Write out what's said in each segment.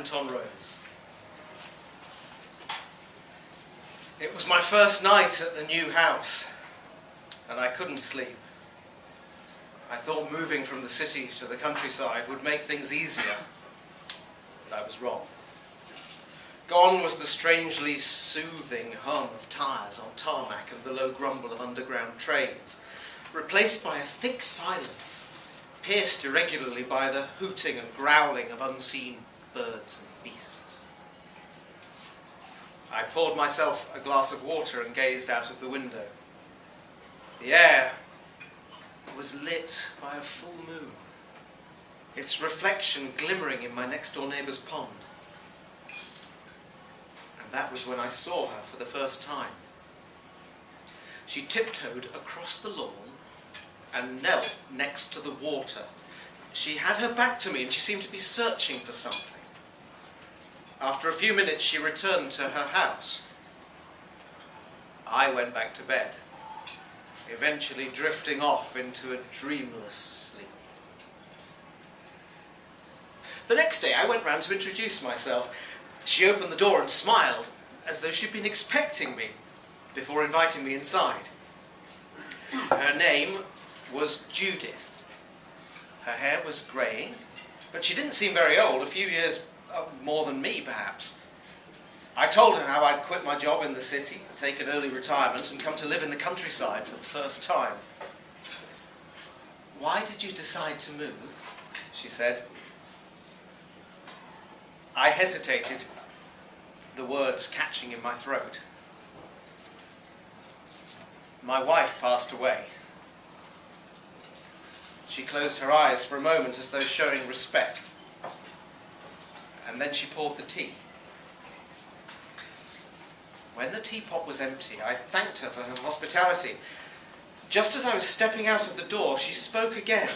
Anton Rose. It was my first night at the new house, and I couldn't sleep. I thought moving from the city to the countryside would make things easier, but I was wrong. Gone was the strangely soothing hum of tyres on tarmac and the low grumble of underground trains, replaced by a thick silence, pierced irregularly by the hooting and growling of unseen birds and beasts. I poured myself a glass of water and gazed out of the window. The air was lit by a full moon, its reflection glimmering in my next-door neighbour's pond. And that was when I saw her for the first time. She tiptoed across the lawn and knelt next to the water. She had her back to me and she seemed to be searching for something. After a few minutes she returned to her house. I went back to bed, eventually drifting off into a dreamless sleep. The next day I went round to introduce myself. She opened the door and smiled, as though she'd been expecting me, before inviting me inside. Her name was Judith. Her hair was greying, but she didn't seem very old, a few years more than me, perhaps. I told her how I'd quit my job in the city, taken early retirement, and come to live in the countryside for the first time. "Why did you decide to move?" she said. I hesitated, the words catching in my throat. My wife passed away. She closed her eyes for a moment as though showing respect, and then she poured the tea. When the teapot was empty, I thanked her for her hospitality. Just as I was stepping out of the door, she spoke again.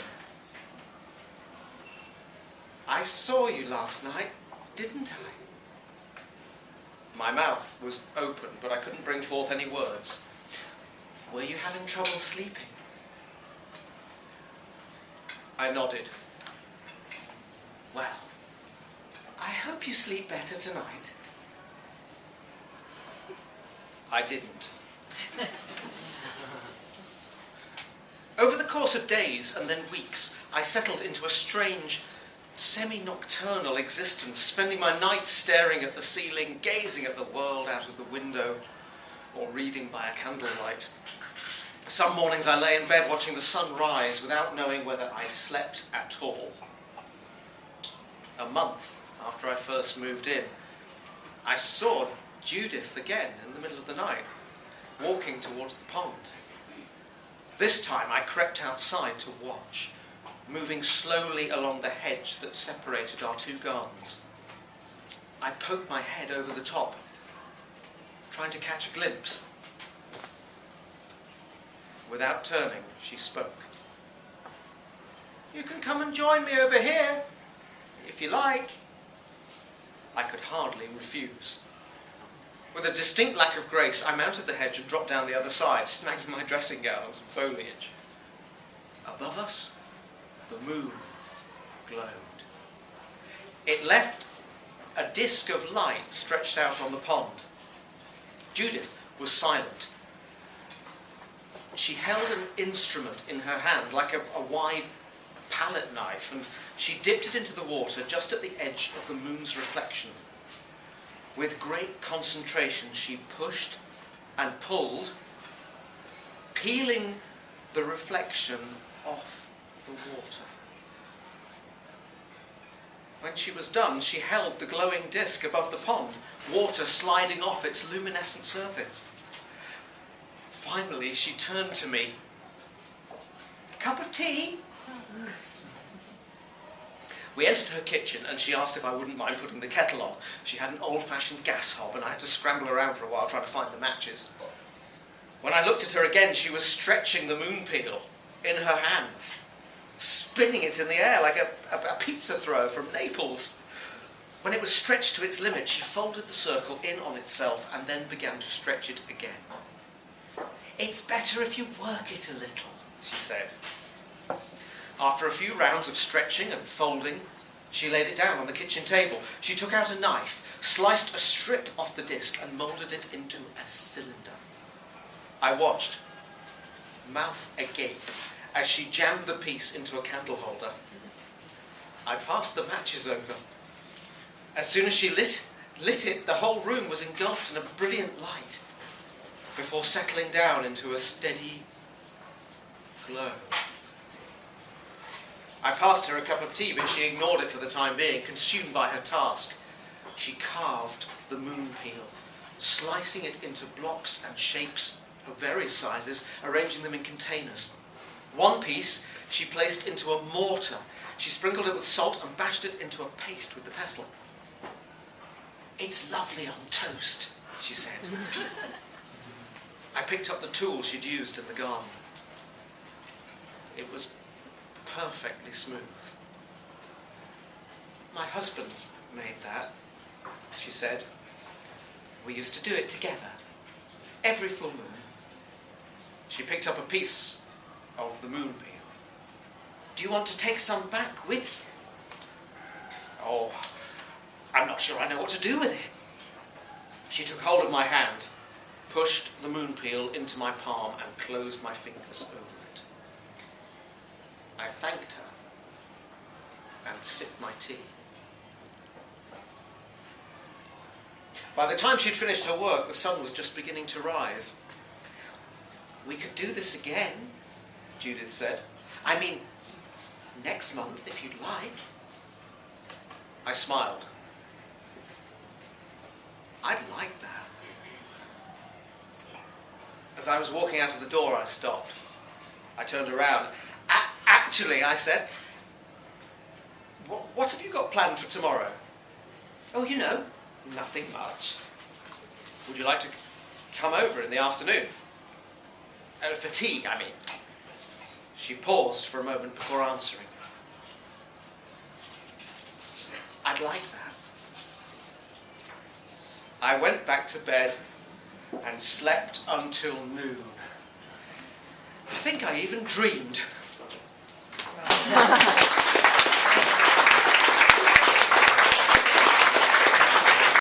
"I saw you last night, didn't I?" My mouth was open, but I couldn't bring forth any words. "Were you having trouble sleeping?" I nodded. "Well, I hope you sleep better tonight." I didn't. Over the course of days and then weeks, I settled into a strange, semi-nocturnal existence, spending my nights staring at the ceiling, gazing at the world out of the window, or reading by a candlelight. Some mornings I lay in bed watching the sun rise without knowing whether I slept at all. A month after I first moved in, I saw Judith again in the middle of the night, walking towards the pond. This time I crept outside to watch, moving slowly along the hedge that separated our two gardens. I poked my head over the top, trying to catch a glimpse. Without turning, she spoke. "You can come and join me over here, if you like." I could hardly refuse. With a distinct lack of grace, I mounted the hedge and dropped down the other side, snagging my dressing gown and some foliage. Above us, the moon glowed. It left a disc of light stretched out on the pond. Judith was silent. She held an instrument in her hand, like a wide palette knife, and she dipped it into the water just at the edge of the moon's reflection. With great concentration, she pushed and pulled, peeling the reflection off the water. When she was done, she held the glowing disc above the pond, water sliding off its luminescent surface. Finally, she turned to me. "Cup of tea?" We entered her kitchen and she asked if I wouldn't mind putting the kettle on. She had an old-fashioned gas hob and I had to scramble around for a while trying to find the matches. When I looked at her again, she was stretching the Moonpeel in her hands, spinning it in the air like a pizza thrower from Naples. When it was stretched to its limit, she folded the circle in on itself and then began to stretch it again. "It's better if you work it a little," she said. After a few rounds of stretching and folding, She laid it down on the kitchen table. She took out a knife, sliced a strip off the disc and moulded it into a cylinder. I watched, mouth agape, as she jammed the piece into a candle holder. I passed the matches over. As soon as she lit it, the whole room was engulfed in a brilliant light, before settling down into a steady glow. I passed her a cup of tea, but she ignored it for the time being, consumed by her task. She carved the moonpeel, slicing it into blocks and shapes of various sizes, arranging them in containers. One piece she placed into a mortar. She sprinkled it with salt and bashed it into a paste with the pestle. "It's lovely on toast," she said. I picked up the tool she'd used in the garden. It was perfectly smooth. "My husband made that," she said. "We used to do it together, every full moon." She picked up a piece of the moonpeel. "Do you want to take some back with you?" "Oh, I'm not sure I know what to do with it." She took hold of my hand, pushed the moonpeel into my palm and closed my fingers over it. I thanked her and sipped my tea. By the time she'd finished her work, the sun was just beginning to rise. "We could do this again," Judith said. "I mean, next month, if you'd like." I smiled. "I'd like that." As I was walking out of the door, I stopped. I turned around. Actually, I said, what have you got planned for tomorrow?" "Oh, you know, nothing much." "Would you like to come over in the afternoon? For tea, I mean." She paused for a moment before answering. "I'd like that." I went back to bed and slept until noon. I think I even dreamed.